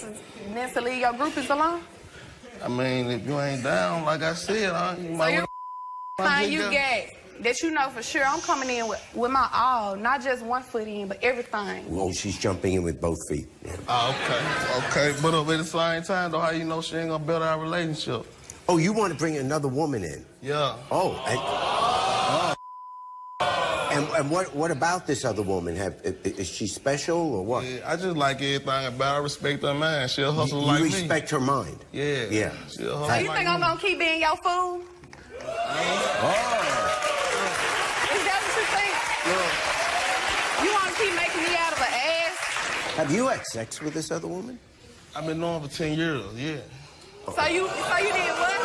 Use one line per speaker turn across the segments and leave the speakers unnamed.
then to leave your groupies alone?
I mean, if you ain't down, like I said, you might
want you get that you know for sure I'm coming in with my all, not just one foot in, but everything.
Oh, she's jumping in with both feet. Yeah.
Oh, okay. But at the same time, though, how you know she ain't gonna build our relationship?
Oh, you want to bring another woman in?
Yeah.
Oh. And what about this other woman? Is she special or what?
Yeah, I just like everything about her. I respect her mind. She'll hustle like me.
You respect her mind?
Yeah.
Yeah.
She'll hustle
so you think I'm gonna keep being your fool?
Oh.
Is that what you think? Yeah. You want to keep making me out of an ass?
Have you had sex with this other woman?
I've been knowing for 10 years, yeah.
So you did what?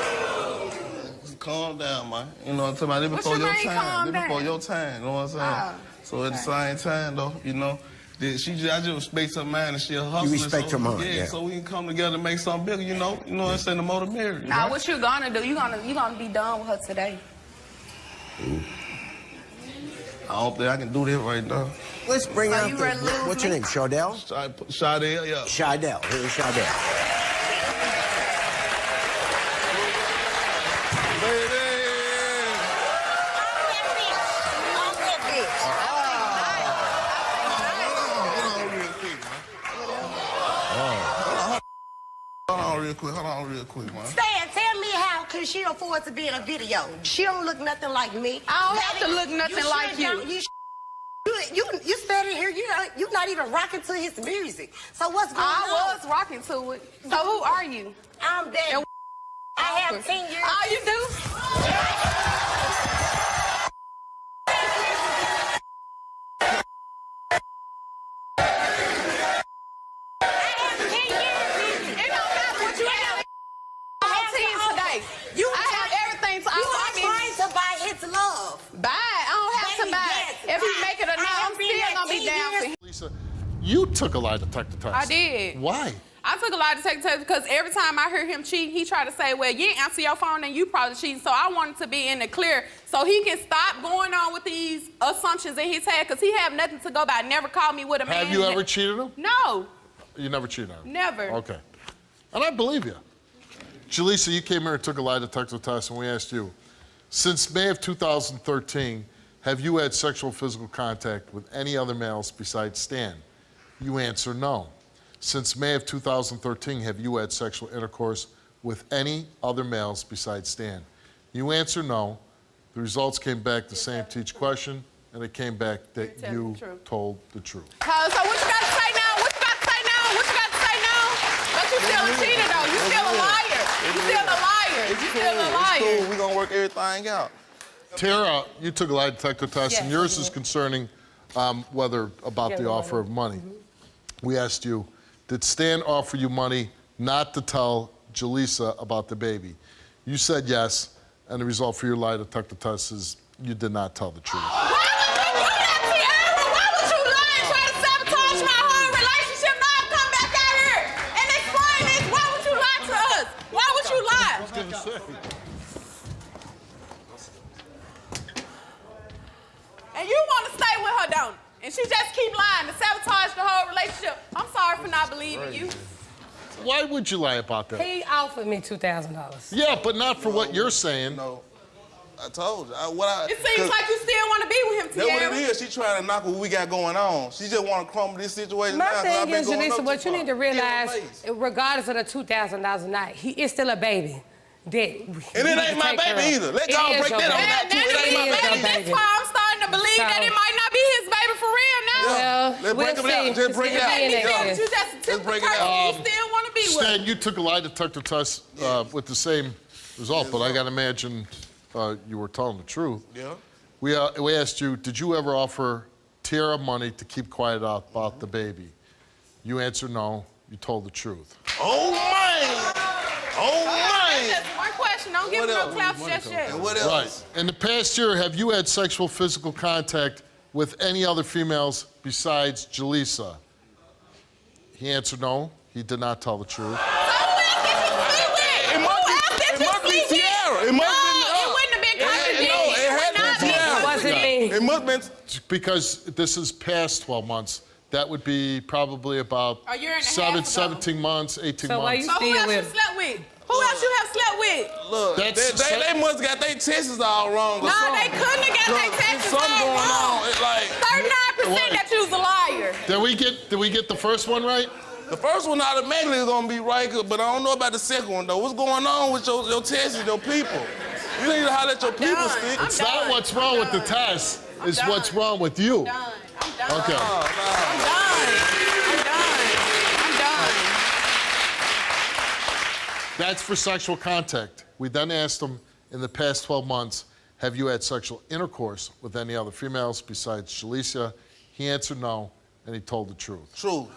Just calm down, man. You know what I'm talking about? Before your time. Before your time, you know what I'm saying? So at the same time, though, you know, I just respect her mind and she'll hustle.
You respect her mind,
yeah. So we can come together and make something bigger, you know? You know what I'm saying? The more the merrier.
Now,
right?
what you gonna do? You gonna be done with her today?
I don't think I can do that right now.
Let's bring out what's your name? Shardell?
Shardell, yeah.
Shardell. Here's Shardell.
Hold on real quick, man.
Stan, tell me how can she afford to be in a video? She don't look nothing like me.
I don't have to look nothing like you.
You standing here, you're not even rocking to his music. So what's going on?
I was rocking to it. So who are you?
I'm dead. I have 10 years.
All you do?
You took a lie detector test.
I did.
Why?
I took a lie detector test because every time I heard him cheating, he tried to say, well, you didn't answer your phone and you probably cheating. So I wanted to be in the clear so he can stop going on with these assumptions in his head because he have nothing to go by. Never called me with a man.
Have you ever cheated him?
No.
You never cheated on him?
Never.
Okay. And I believe you. Jaleesa, you came here and took a lie detector test and we asked you, since May of 2013, have you had sexual physical contact with any other males besides Stan? You answer no. Since May of 2013, have you had sexual intercourse with any other males besides Stan? You answer no. The results came back the same to each question, and it came back that you told the truth.
So what you got to say now? What you got to say now? What you got to say now? But you still a cheater, though. You still a liar. You still a liar. You still a liar.
It's cool. We're going to work everything out.
Tara, you took a lie detector test, and yours is concerning whether about the offer of money. We asked you, did Stan offer you money not to tell Jaleesa about the baby? You said yes, and the result for your lie detector test is you did not tell the truth.
Why would you do that, Tiara? Why would you lie and try to sabotage my whole relationship? Now I come back out here and explain this. Why would you lie to us? Why would you lie?
I was gonna say.
And you want to stay with her, don't you? And she just keep lying to sabotage the whole relationship. I'm sorry for not believing you.
Why would you lie about that?
He offered me $2,000.
Yeah, but not for what you're saying.
No, I told you.
It seems like you still want to be with him, Tiara.
That's what it is. She trying to knock what we got going on. She just want to crumble this situation
My
down.
thing is, Jaleesa, what you need to realize, regardless of the $2,000 a night, he is still a baby.
And it ain't my baby either. Let's go break that on that too. It ain't my baby.
That's why I'm starting to believe that it might not be his baby for real now.
Well,
let's break it out. Just break it out.
You just took the person you still want to be with.
Stan, you took a lie detector test with the same result, but I got to imagine you were telling the truth.
Yeah.
We asked you, did you ever offer Tiara money to keep quiet about the baby? You answered no. You told the truth.
Oh, man. Oh, man.
That's just one question. Don't give him no claps just yet.
And what else?
Right. In the past year, have you had sexual physical contact with any other females besides Jaleesa? He answered no. He did not tell the truth.
So who else did you sleep with? Who else did you sleep with?
Tiara. It must have been.
It wouldn't have been contradicted.
No, it had to be Tiara.
It wasn't me.
Because this is past 12 months, that would be probably about
A year and a half ago.
17 months, 18
So why
months.
you
So who
still
else you
with?
slept with? Who else you have slept with?
Look, they must got their tests all wrong.
No, they couldn't have got their taxes all
Something going
wrong.
on. It's like
39% that you was a liar.
Did we get the first one right?
the first one automatically is gonna be right, but I don't know about the second one though. What's going on with your tests and your people? You need to holler at your people,
done.
Stick.
I'm
It's not what's wrong with the test. It's
done.
what's wrong with you.
I'm done. I'm done.
Okay.
I'm done. I'm done.
That's for sexual contact. We then asked him, in the past 12 months, have you had sexual intercourse with any other females besides Jaleesa? He answered no, and he told the truth.
Truth.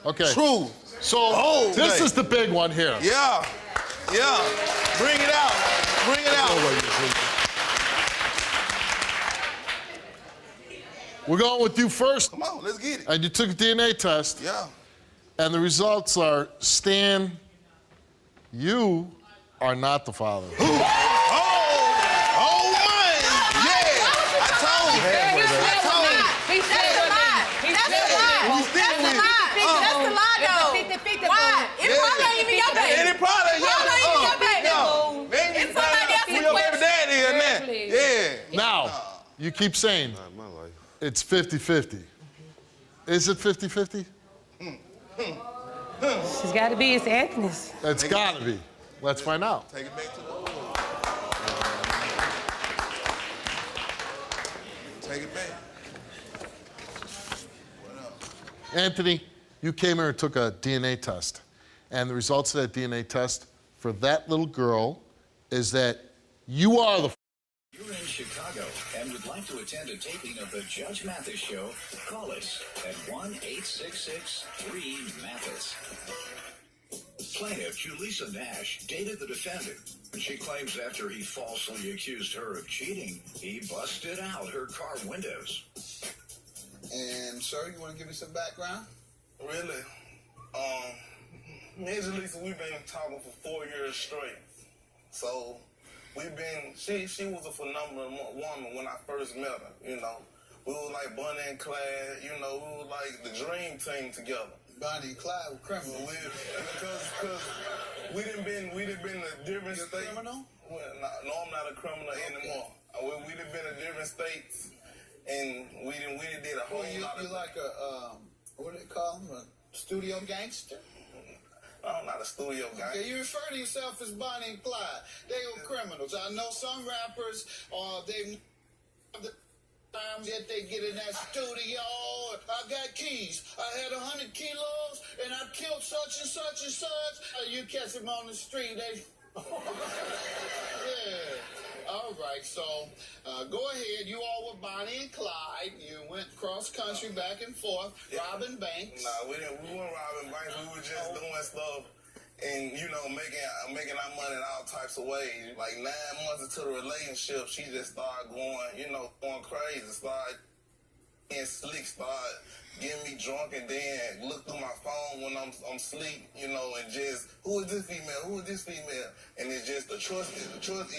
Okay.
Truth.
So this is the big one here.
Yeah. Bring it out. Bring it out.
We're going with you first.
Come on, let's get it.
And you took a DNA test.
Yeah.
And the results are, Stan, you are not the father.
Oh, man. Yeah. I told you.
That's a lie. That's a lie. That's a lie, though. Why? It probably ain't even your baby.
And it probably ain't
Probably ain't even your baby.
It's
somebody else's
your baby daddy in there. Yeah.
Now, you keep saying it's 50-50. Is it 50-50?
She's got to be. It's Anthony's.
It's gotta be. Let's find out.
Take it back to the Lord. Take it back.
Anthony, you came here and took a DNA test. And the results of that DNA test for that little girl is that you are the
You're in Chicago and would like to attend a taping of the Judge Mathis Show, call us at 1-866-3-MATHIS. Plaintiff Jaleesa Nash dated the defendant. She claims after he falsely accused her of cheating, he busted out her car windows.
And, sir, you want to give me some background?
Really? Me and Jaleesa, we've been talking for 4 years straight. So she was a phenomenal woman when I first met her, you know. We were like Bonnie and Clyde, you know, we were like the dream team together.
Bonnie and Clyde were criminals.
Because we done been to different states.
You're a criminal?
Well, no, I'm not a criminal anymore. We done been to different states, and we done did a whole lot of...
You like a, what do they call them, a studio gangster?
I'm not a studio guy.
Okay, you refer to yourself as Bonnie and Clyde. They were criminals. I know some rappers, they've... Times that they get in that studio, I got keys. I had 100 kilos, and I killed such and such and such. You catch them on the street, they... Yeah. All right, so go ahead. You all were Bonnie and Clyde. You went cross country back and forth, robbing banks.
Nah, we weren't robbing banks. We were just doing stuff and, you know, making our money in all types of ways. Like 9 months into the relationship, she just started going crazy. Started getting slick, started getting me drunk, and then look through my phone when I'm asleep, you know, and just, who is this female? Who is this female? And it's just the trust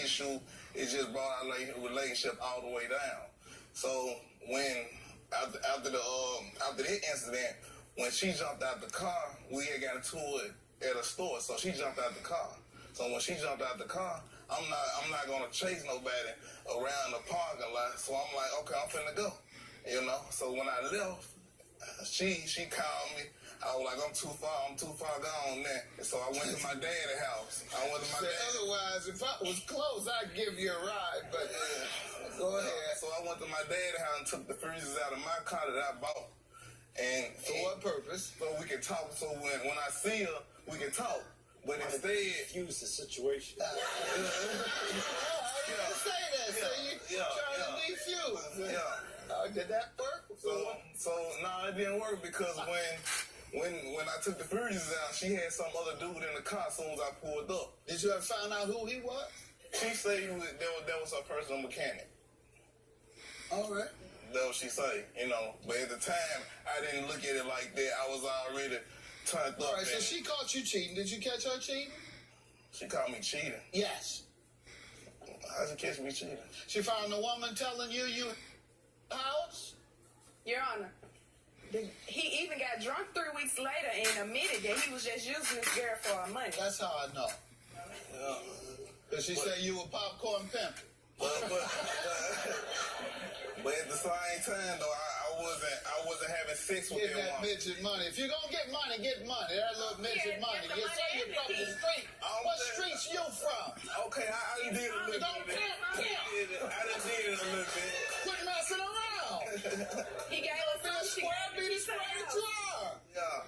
issue. It just brought our relationship all the way down. So when after the incident, when she jumped out the car, we had got into it at a store. So she jumped out the car. So when she jumped out the car, I'm not gonna chase nobody around the parking lot. So I'm like, okay, I'm finna go, you know. So when I left, she called me. I was like, I'm too far gone now. And so I went to my dad's house.
Otherwise, if I was close, I'd give you a ride, but go ahead.
So I went to my dad's house and took the freezers out of my car that I bought. And
for what purpose?
So we could talk. So when I see her, we can talk. But instead,
Defuse the situation.
I didn't say that. So you trying to defuse.
Yeah.
Did that work?
So no, it didn't work because when I took the freezers out, she had some other dude in the car as soon as I pulled up.
Did you ever find out who he was?
She said that was her personal mechanic.
All right.
That's what she say, you know. But at the time, I didn't look at it like that. I was already turned up.
All right, so she caught you cheating. Did you catch her cheating?
She caught me cheating.
Yes.
How'd she catch me cheating?
She found a woman telling you house?
Your Honor.
He even got drunk 3 weeks later and admitted that he was just using this girl for her money.
That's how I know.
Yeah.
Cause she said you were popcorn pimping.
But at the same time, though, I wasn't having sex with
Get
that
that
woman.
midget money. If you're gonna get money, get money. That little midget money.
get the
You
money
say you're
and
from
the
the
peace.
street. What streets you from?
Okay, I done did a little
Don't
bit.
pimp.
I done did it a little bit.
Quit messing around.
He gave her
Be a
some.
square, be the square that you are.
Yeah.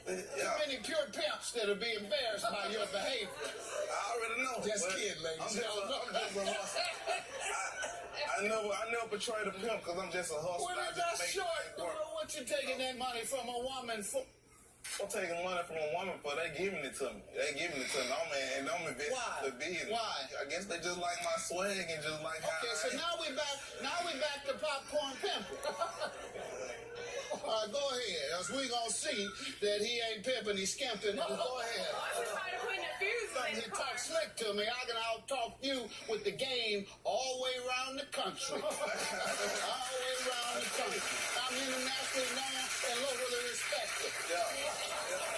Too many pure pimps that'll be embarrassed by your behavior.
I already know.
Just
but
kidding, ladies.
I'm just I never portrayed a pimp because I'm just a hustler.
Well,
I
that's
just
short.
make things work.
What you taking that money from a woman for?
I'm taking money from a woman, but they giving it to me. I'm invested
Why?
in the business.
Why?
I guess they just like my swag and just like how
Okay, so
I am.
now we back to popcorn pimping. All right, go ahead. Else we gonna see that he ain't pimping, he's skimping. Go ahead.
Once he started putting the fuses in
He
the car.
talk slick to me. I can out-talk you with the game all the way around the country. All the way around the country. I'm internationally known and locally respected.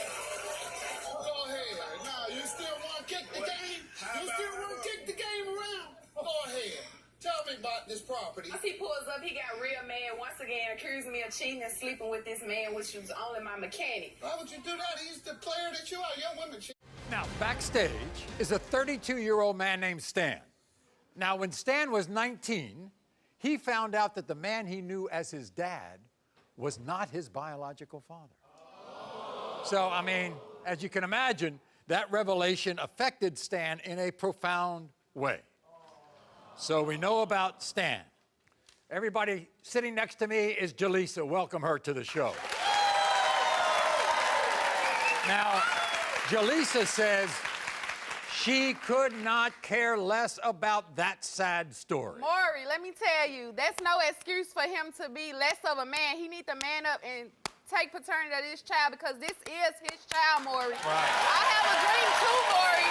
Go ahead. Now, you still want to kick the game? You still want to kick the game around? Go ahead. Tell me about this property.
Once he pulls up, he got real mad once again, accusing me of cheating and sleeping with this man, which was only my mechanic.
Why would you do that? He's the player that you are. Young women cheat.
Now, backstage is a 32-year-old man named Stan. Now, when Stan was 19, he found out that the man he knew as his dad was not his biological father. So, I mean, as you can imagine, that revelation affected Stan in a profound way. So we know about Stan. Everybody sitting next to me is Jaleesa. Welcome her to the show. Now, Jaleesa says she could not care less about that sad story.
Maury, let me tell you, that's no excuse for him to be less of a man. He needs to man up and take paternity of this child because this is his child, Maury.
Right.
I have a dream too, Maury.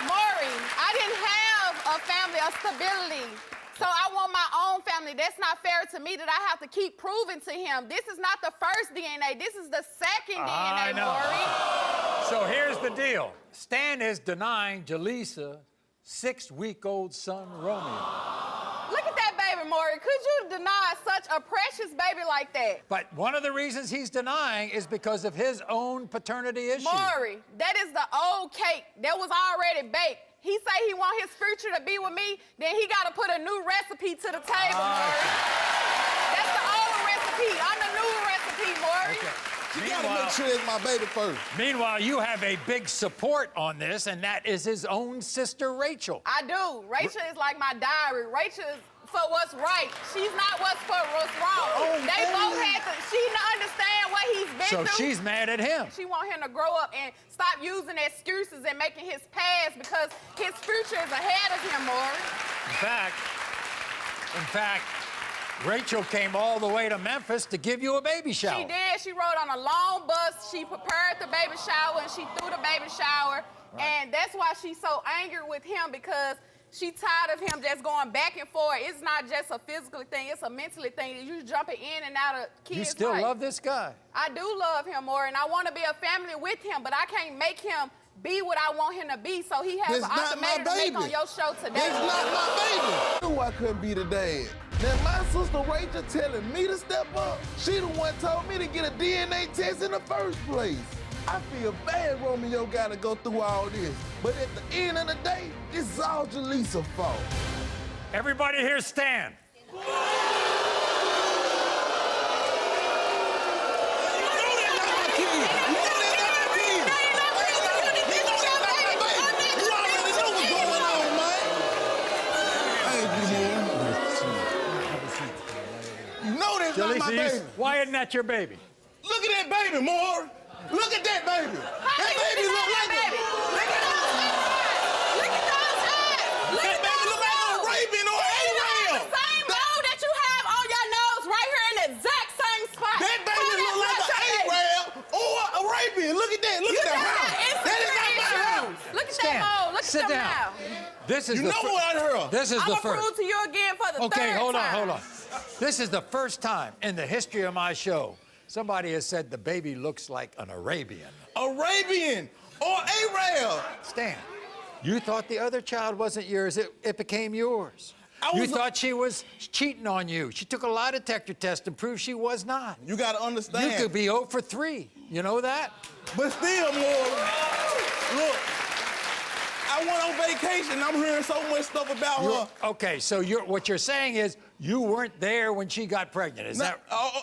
Maury, I didn't have a family of stability. So I want my own family. That's not fair to me that I have to keep proving to him. This is not the first DNA. This is the second
I
DNA,
know.
Maury.
So here's the deal. Stan is denying Jaleesa 6-week-old son, Romeo.
Look at that baby, Maury. Could you deny such a precious baby like that?
But one of the reasons he's denying is because of his own paternity issue.
Maury, that is the old cake that was already baked. He say he want his future to be with me, then he got to put a new recipe to the table, Maury. That's the old recipe. I'm the new recipe, Maury.
Okay.
You gotta make sure it's my baby first.
Meanwhile, you have a big support on this, and that is his own sister, Rachel.
I do. Rachel is like my diary. Rachel is for what's right. She's not what's wrong. They both had to, she understand what he's been
So
through.
she's mad at him.
She want him to grow up and stop using excuses and making his past because his future is ahead of him, Maury.
In fact, Rachel came all the way to Memphis to give you a baby shower.
She did. She rode on a long bus. She prepared the baby shower and she threw the baby shower.
Right.
And that's why she's so angry with him because she tired of him just going back and forth. It's not just a physical thing. It's a mentally thing. You jumping in and out of kids'
You still
life.
love this guy?
I do love him, Maury, and I want to be a family with him, but I can't make him be what I want him to be, so he has
It's
an
not my
ultimatum to make
baby.
on your show today.
It's not my baby. I knew I couldn't be the dad. Now my sister Rachel telling me to step up. She the one told me to get a DNA test in the first place. I feel bad Romeo gotta go through all this. But at the end of the day, this is all Jaleesa's fault.
Everybody here stand. Jaleesa, why isn't that your baby?
Look at that baby, Maury. Look at that baby. That baby look like a...
Look at those eyes. Look at those eyes. Look
That
at
baby
those
look like a
nose.
Arabian or
You have
Arab.
the same mole that you have on your nose right here in the exact same spot.
That baby
How
look like
that's
an
not your baby?
Arab or Arabian. Look at that. Look
You
at that
just
house.
got
That is not my
insecurity
house.
issues. Look at
Stan,
that mole. Look
sit
at them
down.
now.
This is
You
the
know what, her?
This is
I'm
the
going to
first.
prove to you again for the
Okay,
third
hold on,
time.
hold on. This is the first time in the history of my show Somebody has said the baby looks like an Arabian.
Arabian or Arab.
Stan, you thought the other child wasn't yours. It became yours. You thought she was cheating on you. She took a lie detector test and proved she was not.
You got to understand.
You could be 0 for 3. You know that?
But still, Maury, look, I went on vacation. I'm hearing so much stuff about her.
Okay, so what you're saying is you weren't there when she got pregnant. Is that?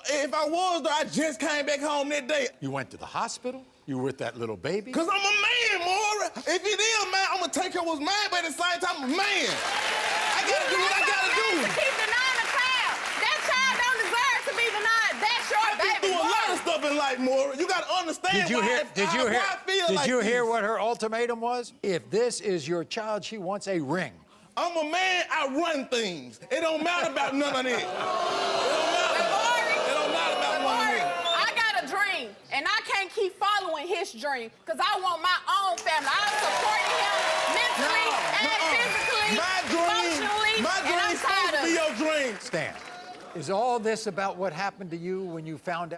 If I was there, I just came back home that day.
You went to the hospital? You were with that little baby?
Because I'm a man, Maury. If it is mine, I'm going to take her what's mine, but at the same time, I'm a man. I got to do what I got to do.
Keep denying the child. That child don't deserve to be denied. That's your baby.
I've been through a lot of stuff in life, Maury. You got to understand
Did you hear what her ultimatum was? If this is your child, she wants a ring.
I'm a man, I run things. It don't matter about none of that.
I got a dream, and I can't keep following his dream, because I want my own family. I'm supporting him mentally and physically, emotionally,
My
and I'm
dream's supposed
tired
to
of
be
it.
your dream.
Stan, is all this about what happened to you when you found out?